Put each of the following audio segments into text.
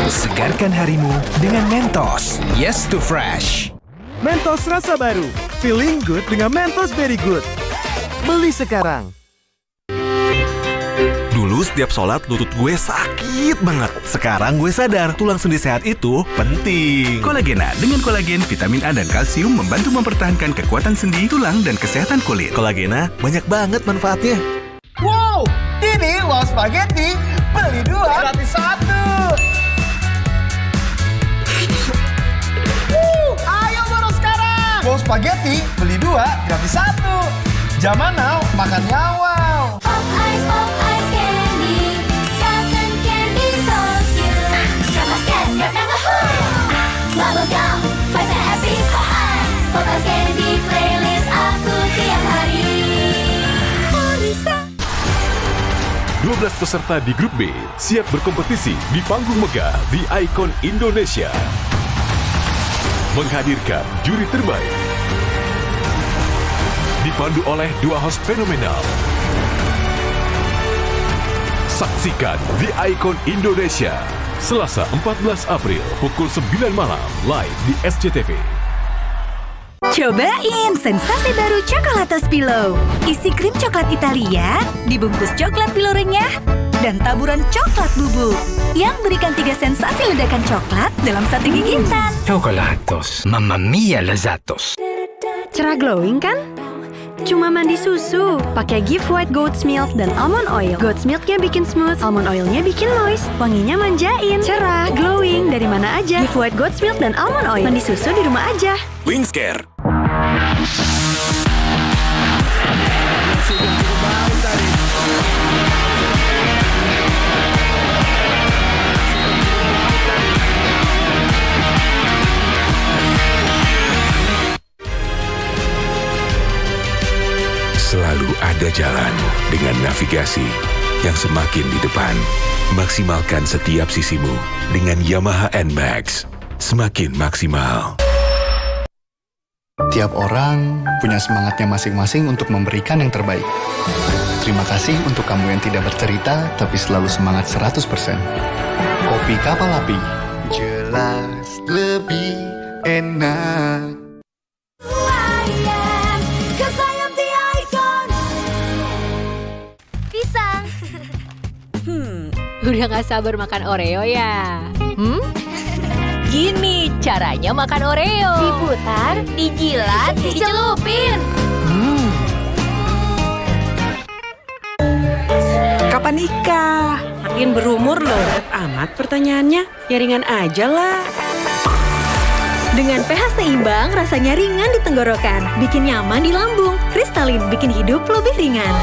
Segarkan harimu dengan Mentos. Yes to fresh. Mentos rasa baru. Feeling good dengan Mentos Very Good. Beli sekarang. Dulu setiap sholat lutut gue sakit banget. Sekarang gue sadar tulang sendi sehat itu penting. Kolagena dengan kolagen, vitamin A dan kalsium membantu mempertahankan kekuatan sendi, tulang, dan kesehatan kulit. Kolagena banyak banget manfaatnya. Wow, ini Wow Spaghetti beli 2 gratis 1. Ayo boros sekarang. Wow Spaghetti beli 2 gratis 1. Zaman now, makannya wow. Pop ice candy, cotton candy so cute. Sama Scan, grab bubble gum, fight the happy pop ice. Pop ice candy playlist aku tiap hari. 12 peserta di grup B siap berkompetisi di panggung megah di Icon Indonesia. Menghadirkan juri terbaik. Dipandu oleh 2 host fenomenal. Saksikan di Icon Indonesia Selasa 14 April pukul 9 malam live di SCTV. Cobain sensasi baru Chocolatos Pillow. Isi krim coklat Italia, dibungkus coklat Pillow renyah, dan taburan coklat bubuk yang berikan 3 sensasi ledakan coklat dalam satu gigitan. Chocolatos, mamma mia lezatos. Cerah glowing kan? Cuma mandi susu, pakai Give White Goat's Milk dan Almond Oil. Goat's Milknya bikin smooth, Almond Oilnya bikin moist. Wanginya manjain, cerah, glowing, dari mana aja. Give White Goat's Milk dan Almond Oil. Mandi susu di rumah aja. Wingscare. Selalu ada jalan dengan navigasi yang semakin di depan. Maksimalkan setiap sisimu dengan Yamaha NMAX. Semakin maksimal. Tiap orang punya semangatnya masing-masing untuk memberikan yang terbaik. Terima kasih untuk kamu yang tidak bercerita, tapi selalu semangat 100%. Kopi Kapal Api. Jelas lebih enak. Pisang. Udah gak sabar makan Oreo ya? Gini caranya makan Oreo. Diputar, dijilat, dicelupin. Kapan nikah? Makin berumur loh. Berat amat pertanyaannya. Ya ringan aja lah. Dengan pH seimbang, rasanya ringan di tenggorokan. Bikin nyaman di lambung. Kristalin bikin hidup lebih ringan.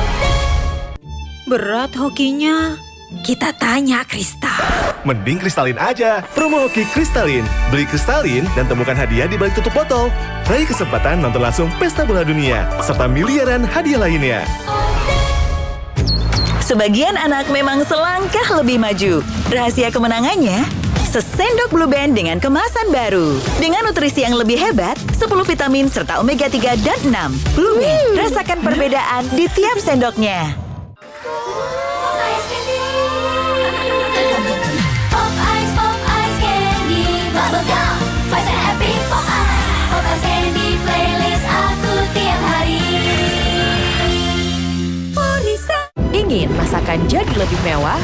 Berat hokinya. Kita tanya Krista. Mending kristalin aja. Promo hoki kristalin. Beli kristalin dan temukan hadiah di balik tutup botol. Raih kesempatan nonton langsung Pesta Bola Dunia serta miliaran hadiah lainnya. Sebagian anak memang selangkah lebih maju. Rahasia kemenangannya? Sesendok Blue Band dengan kemasan baru. Dengan nutrisi yang lebih hebat, 10 vitamin serta omega 3 dan 6. Blue Band, rasakan perbedaan di tiap sendoknya. Ingin masakan jadi lebih mewah?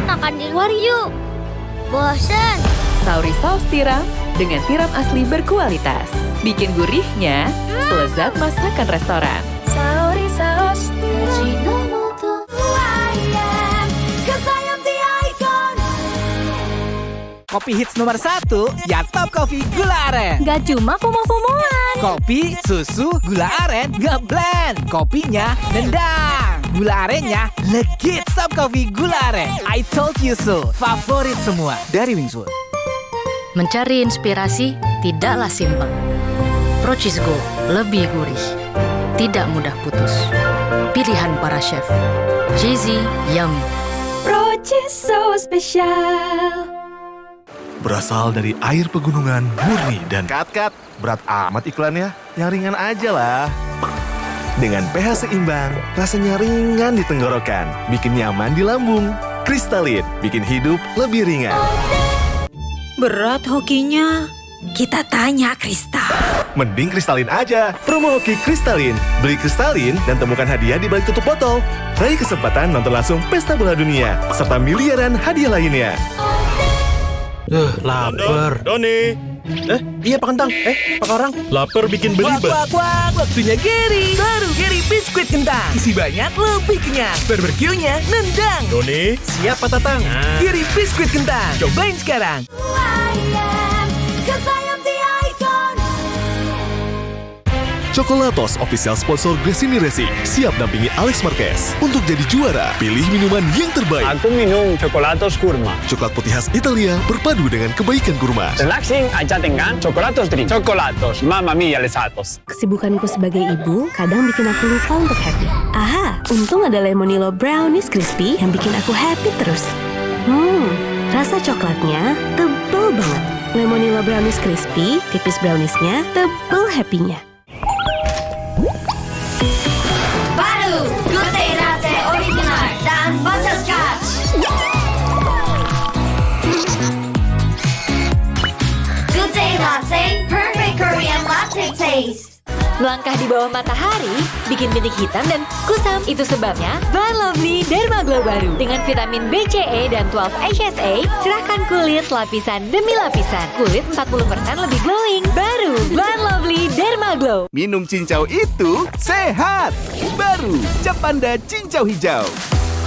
Makan di luar yuk. Bosen. Sauri saus tiram dengan tiram asli berkualitas. Bikin gurihnya selezat masakan restoran. Sauri saus tiram. Kopi hits nomor 1, ya Top Coffee Gula Aren. Gak cuma FOMO-FOMOan. Kopi, susu, gula aren, ngeblend. Kopinya nendang. Gula arennya legit. Top Coffee Gula Aren. I told you so. Favorit semua dari Wingswood. Mencari inspirasi tidaklah simpel. Procis Gold lebih gurih. Tidak mudah putus. Pilihan para chef. Jay-Z Yummy. Procis so spesial. Berasal dari air pegunungan, murni dan kat-kat. Berat amat iklannya, yang ringan aja lah. Dengan pH seimbang, rasanya ringan di tenggorokan, bikin nyaman di lambung. Kristalin, bikin hidup lebih ringan. Berat hokinya. Kita tanya Krista. Mending Kristalin aja. Promo hoki Kristalin. Beli Kristalin dan temukan hadiah di balik tutup botol. Raih kesempatan nonton langsung Pesta Bola Dunia, serta miliaran hadiah lainnya. Lapar. Doni. Iya Pak Kentang. Pak Karang. Lapar bikin belibet. Wak, waktunya Gary. Baru Gary biskuit kentang. Isi banyak, lebih kenyang. Barbeque-nya nendang. Doni, siap Pak Tatang. Gary biskuit kentang. Cobain sekarang. Coklatos, official sponsor Gresini Racing, siap dampingi Alex Marquez. Untuk jadi juara, pilih minuman yang terbaik. Aku minum Coklatos Kurma. Coklat putih khas Italia berpadu dengan kebaikan kurma. Relaxing aja dengan Coklatos Drink. Coklatos, mamma mia lesatos. Kesibukanku sebagai ibu kadang bikin aku lupa untuk happy. Aha, untung ada Lemonilo Brownies Crispy yang bikin aku happy terus. Rasa coklatnya tebal banget. Lemonilo Brownies Crispy, tipis browniesnya, tebal happy-nya. Baru Good Day Latte Original dan Butterscotch. Good Day Latte, perfect Korean latte taste. Melangkah di bawah matahari, bikin bintik hitam dan kusam. Itu sebabnya Blend Lovely Dermaglow baru. Dengan vitamin B, C, E, dan 12 HSA, cerahkan kulit lapisan demi lapisan. Kulit 40% lebih glowing. Baru Blend Lovely Dermaglow. Minum cincau itu sehat. Baru Capanda Cincau Hijau.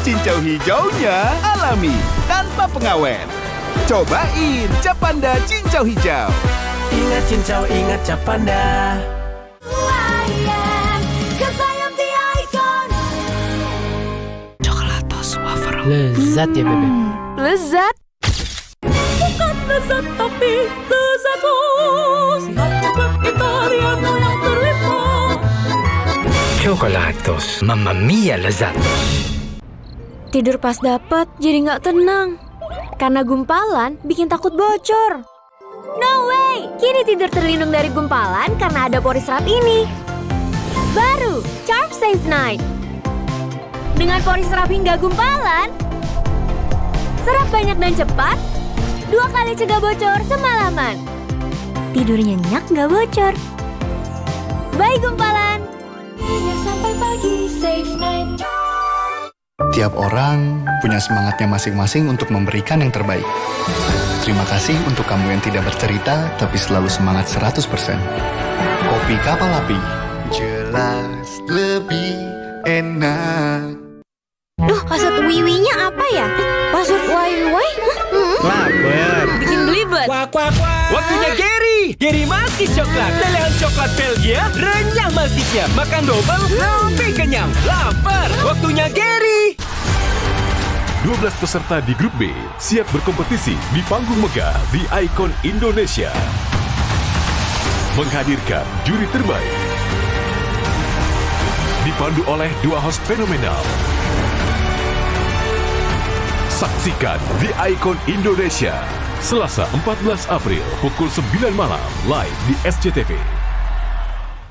Cincau hijaunya alami, tanpa pengawet. Cobain Capanda Cincau Hijau. Ingat cincau, ingat Capanda. Lezat ya Bebe. Lezat. Bukan lezat tapi lezatos. Coklat Italia yang terlipat. Coklatos, mamma mia lezatos. Tidur pas dapet jadi nggak tenang. Karena gumpalan bikin takut bocor. No way! Kini tidur terlindung dari gumpalan karena ada pori serap ini. Baru Charm Safe Night. Dengan pori serap hingga gumpalan, serap banyak dan cepat, 2 kali cegah bocor semalaman. Tidur nyenyak nggak bocor. Bye gumpalan. Sampai pagi, safe night. Tiap orang punya semangatnya masing-masing untuk memberikan yang terbaik. Terima kasih untuk kamu yang tidak bercerita, tapi selalu semangat 100%. Kopi Kapal Api. Jelas lebih enak. Duh, password wiwinya apa ya? Password wiwi? Lapar. Bikin belibet. Waktunya Gary Malkis coklat. Pilihan coklat Belgia, renyah malkisnya. Makan double, lebih kenyang. Lapar. Waktunya Gary. 12 peserta di grup B siap berkompetisi di panggung megah di Icon Indonesia. Menghadirkan juri terbaik. Dipandu oleh 2 host fenomenal. Saksikan di Icon Indonesia Selasa 14 April pukul 9 malam live di SCTV.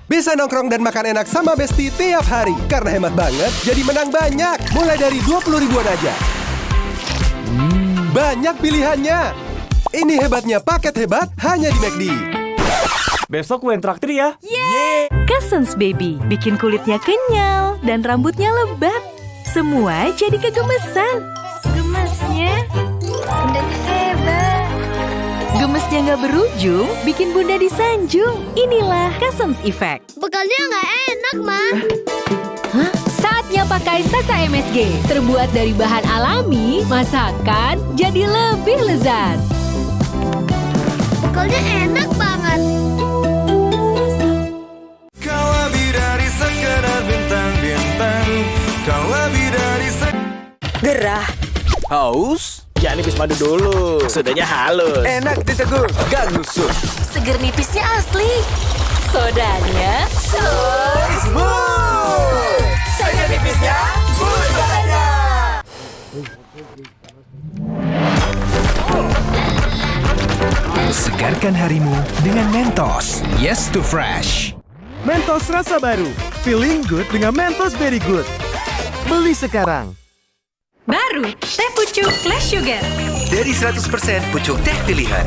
Bisa nongkrong dan makan enak sama Besti tiap hari. Karena hemat banget, jadi menang banyak. Mulai dari 20 ribuan aja. Banyak pilihannya. Ini hebatnya paket hebat hanya di McD. Besok gue yang traktir ya. Cousins Baby bikin kulitnya kenyal dan rambutnya lebat. Semua jadi kegemesan. Gemesnya bundanya hebat. Gemesnya nggak berujung, bikin bunda disanjung. Inilah Cousins Effect. Bekalnya nggak enak, Ma. Saatnya pakai Sasa MSG. Terbuat dari bahan alami, masakan jadi lebih lezat. Bekalnya enak banget. Kau lebih dari sekedar bintang-bintang. Kau lebih dari Gerah. Haus? Jangan nipis madu dulu. Sudahnya halus. Enak diteguk, gak gusuk. Seger nipisnya asli. Sodanya Smooth. Seger nipisnya, smooth sodanya. Segarkan harimu dengan Mentos. Yes to Fresh. Mentos rasa baru. Feeling good dengan Mentos Very Good. Beli sekarang. Baru, teh pucuk Less Sugar. Dari 100% pucuk teh pilihan.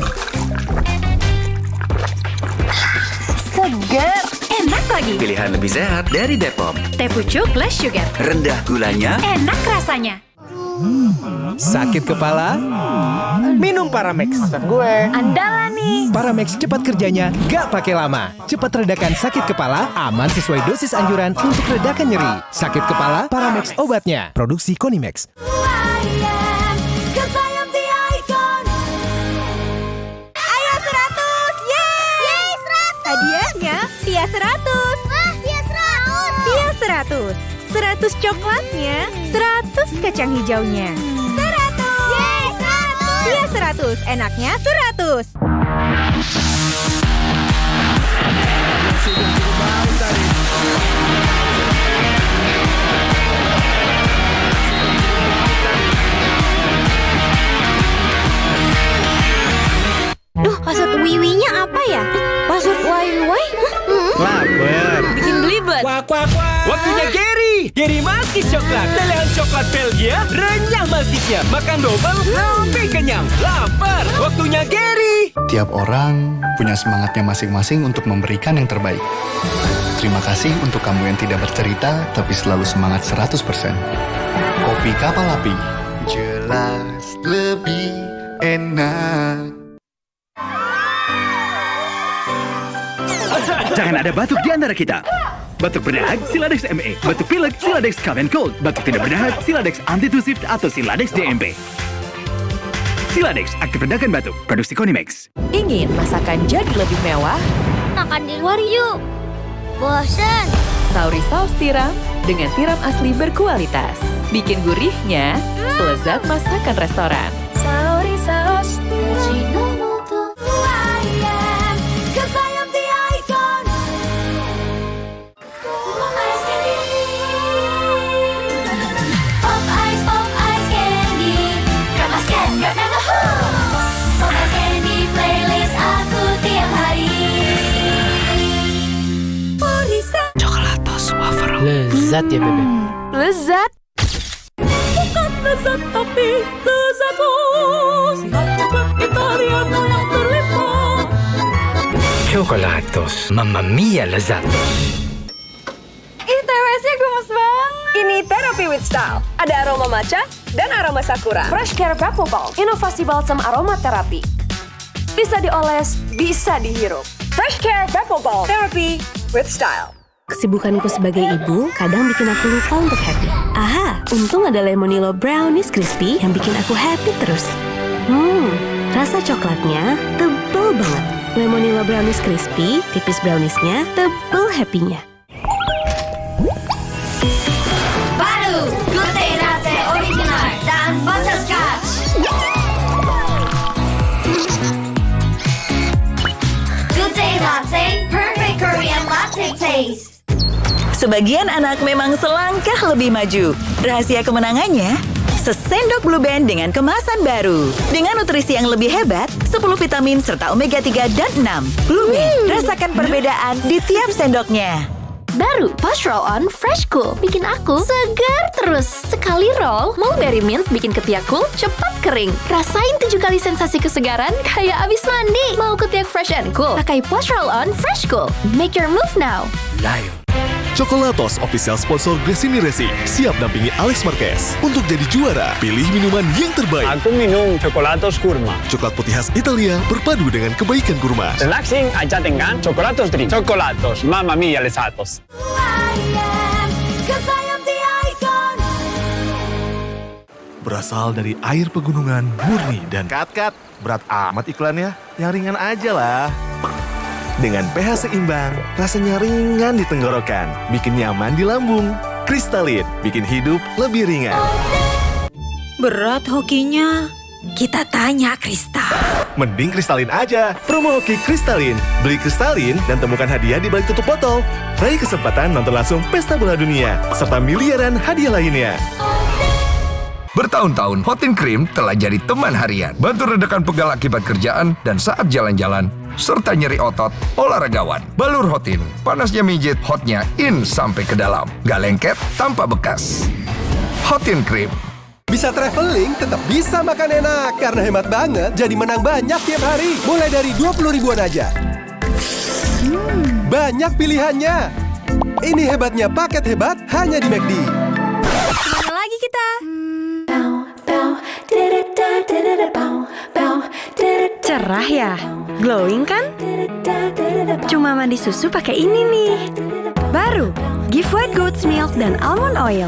Seger, enak lagi. Pilihan lebih sehat dari Depom. Teh pucuk Less Sugar. Rendah gulanya. Enak rasanya. Sakit kepala? Minum Paramex. Andalan nih. Paramex cepat kerjanya, gak pakai lama. Cepat redakan sakit kepala, aman sesuai dosis anjuran untuk redakan nyeri. Sakit kepala, Paramex obatnya. Produksi Konimex. Ayo 100, yeay 100. Hadiahnya Via 100. Wah, Via 100. Via 100. 100 coklatnya, 100 kacang hijaunya. 100. Yeay 100. Via 100, enaknya 100. Duh, password wiwinya apa ya? Password wiwi? Lapar. Bikin belibet. Waktunya Gary! Gary Malkis Coklat. Lelehan coklat Belgia, renyah malkisnya. Makan double, lebih kenyang. Lapar! Waktunya Gary! Tiap orang punya semangatnya masing-masing untuk memberikan yang terbaik. Terima kasih untuk kamu yang tidak bercerita, tapi selalu semangat 100%. Kopi Kapal Api. Jelas lebih enak. Jangan ada batuk di antara kita. Batuk berdahak, Siladex ME. Batuk pilek, Siladex Cough and Cold. Batuk tidak berdahak, Siladex Antitusif atau Siladex DMP. Siladex, aktif redakan batuk. Produksi Konimex. Ingin masakan jadi lebih mewah? Makan di luar yuk. Bosan. Sauri saus tiram dengan tiram asli berkualitas. Bikin gurihnya selezat masakan restoran. Sauri saus tiram. Lezat ya, Bebek. Lezat. Bukan lezat tapi lezatos. Coklat Italiano yang berlimpah. Chocolatos, mamma mia lezatos. Ih, TWS-nya gemes banget. Ini Therapy with Style. Ada aroma matcha dan aroma sakura. Fresh Care Vapor Balm, inovasi balsam aromaterapi. Bisa dioles, bisa dihirup. Fresh Care Vapor Balm, Therapy with Style. Kesibukanku sebagai ibu kadang bikin aku lupa untuk happy. Aha, untung ada Lemonilo Brownies Crispy yang bikin aku happy terus. Rasa coklatnya tebal banget. Lemonilo Brownies Crispy, tipis browniesnya, tebal happy-nya. Baru, Good Day Latte Original dan Butterscotch. Good Day Latte, perfect Korean latte taste. Sebagian anak memang selangkah lebih maju. Rahasia kemenangannya? Sesendok Blue Band dengan kemasan baru. Dengan nutrisi yang lebih hebat, 10 vitamin serta omega 3 dan 6. Blue Band, rasakan perbedaan di tiap sendoknya. Baru Posh Roll On Fresh Cool bikin aku segar terus. Sekali roll, mulberry mint bikin ketiak cool cepat kering. Rasain 7 kali sensasi kesegaran kayak abis mandi. Mau ketiak fresh and cool? Pakai Posh Roll On Fresh Cool. Make your move now. Lion. Coklatos, official sponsor Gresini Racing, siap dampingi Alex Marquez. Untuk jadi juara, pilih minuman yang terbaik. Aku minum Coklatos Kurma. Coklat putih khas Italia berpadu dengan kebaikan kurma. Relaxing aja dengan Coklatos Drink. Coklatos, mamma mia lezatos. Berasal dari air pegunungan, murni dan kat-kat. Berat amat iklannya, yang ringan aja lah. Dengan pH seimbang, rasanya ringan di tenggorokan, bikin nyaman di lambung. Kristalin, bikin hidup lebih ringan. Berat hokinya. Kita tanya Kristal. Mending Kristalin aja. Promo hoki Kristalin. Beli Kristalin dan temukan hadiah di balik tutup botol. Raih kesempatan nonton langsung Pesta Bola Dunia, serta miliaran hadiah lainnya. Bertahun-tahun, Hotin Cream telah jadi teman harian. Bantu redakan pegal akibat kerjaan dan saat jalan-jalan, serta nyeri otot olahragawan. Balur Hotin, panasnya mijit, hotnya in sampai ke dalam. Gak lengket, tanpa bekas. Hotin Cream. Bisa traveling, tetap bisa makan enak. Karena hemat banget, jadi menang banyak tiap hari. Mulai dari 20 ribuan aja. Banyak pilihannya. Ini hebatnya paket hebat hanya di McD. Kemana lagi kita? Cerah ya? Glowing kan? Cuma mandi susu pakai ini nih. Baru, Give White Goat's Milk dan Almond Oil.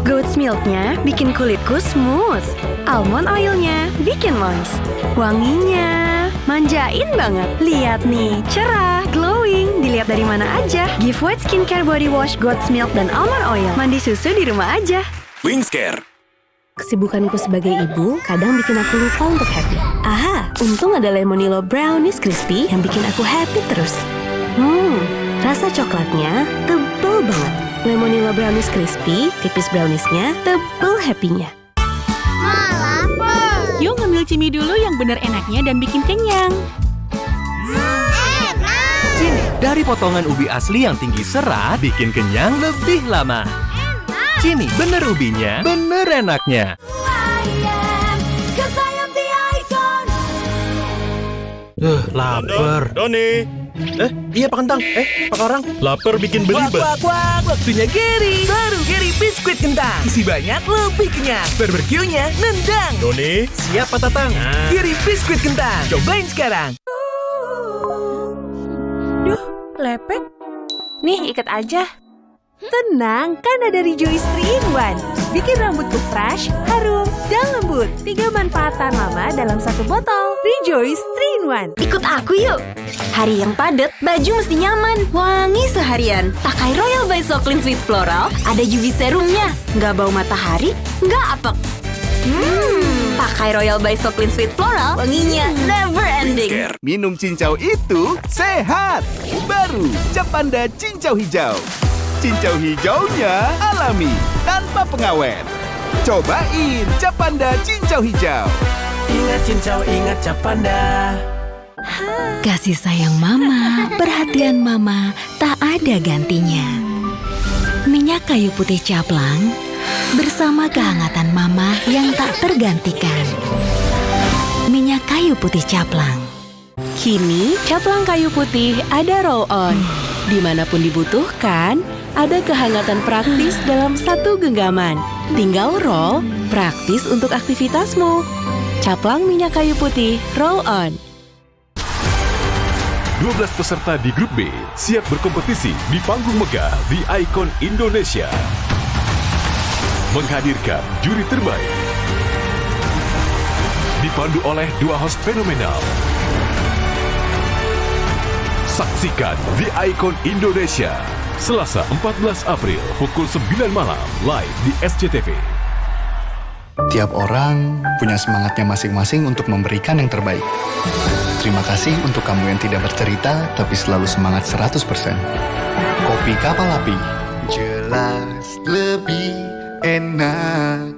Goat's Milknya bikin kulitku smooth. Almond Oilnya bikin moist. Wanginya manjain banget. Lihat nih, cerah, glowing. Dilihat dari mana aja. Give White Skincare Body Wash, Goat's Milk, dan Almond Oil. Mandi susu di rumah aja. Wingscare. Kesibukanku sebagai ibu kadang bikin aku lupa untuk happy. Aha, untung ada Lemonilo Brownies Crispy yang bikin aku happy terus. Rasa coklatnya tebel banget. Lemonilo Brownies Crispy, tipis browniesnya, tebel happy-nya. Lapar. Yuk ngambil cimi dulu yang bener enaknya dan bikin kenyang. Cimi dari potongan ubi asli yang tinggi serat, bikin kenyang lebih lama. Cimi, bener ubinya, bener enaknya. Lapar. Doni. Iya Pak Kentang. Pak Karang. Lapar bikin belibet. Waktunya Gary. Baru Gary biskuit kentang. Isi banyak, lebih kenyang. Barbeque-nya nendang. Doni. Siap Pak Tatang. Gary biskuit kentang. Cobain sekarang. Duh, lepek. Nih, ikat aja. Tenang, kan ada Rejoice 3-in-1. Bikin rambutku fresh, harum, dan lembut. 3 manfaat tahan lama dalam 1 botol. Rejoice 3-in-1. Ikut aku yuk. Hari yang padat, baju mesti nyaman, wangi seharian. Pakai Royal by So Clean Sweet Floral, ada UV serumnya. Nggak bau matahari, nggak apek. Pakai Royal by So Clean Sweet Floral, wanginya never ending. Minum cincau itu sehat. Baru Cap Panda Cincau Hijau. Cincau hijaunya alami, tanpa pengawet. Cobain Cap Panda Cincau Hijau. Ingat cincau, ingat Cap Panda. Kasih sayang mama, perhatian mama, tak ada gantinya. Minyak kayu putih Caplang, bersama kehangatan mama yang tak tergantikan. Minyak kayu putih Caplang. Kini, Caplang kayu putih ada roll-on. Dimanapun dibutuhkan, ada kehangatan praktis dalam 1 genggaman. Tinggal roll, praktis untuk aktivitasmu. Caplang minyak kayu putih, roll-on. 12 peserta di grup B siap berkompetisi di panggung megah The Icon Indonesia. Menghadirkan juri terbaik. Dipandu oleh 2 host fenomenal. Saksikan The Icon Indonesia Selasa 14 April pukul 9 malam live di SCTV. Tiap orang punya semangatnya masing-masing untuk memberikan yang terbaik. Terima kasih untuk kamu yang tidak bercerita tapi selalu semangat 100%. Kopi Kapal Api. Jelas lebih enak.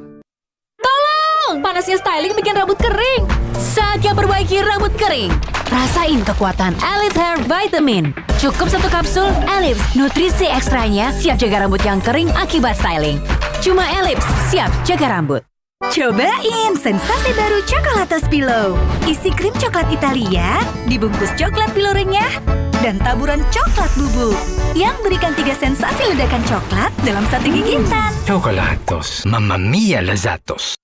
Tolong! Panasnya styling bikin rambut kering. Saatnya perbaiki rambut kering. Rasain kekuatan Ellipse Hair Vitamin. Cukup 1 kapsul Ellipse. Nutrisi ekstranya siap jaga rambut yang kering akibat styling. Cuma Ellipse siap jaga rambut. Cobain sensasi baru Coklatos Pillow. Isi krim coklat Italia, dibungkus coklat Pillow renyah, dan taburan coklat bubuk yang berikan 3 sensasi ledakan coklat dalam 1 gigitan. Coklatos, mamma mia lezatos.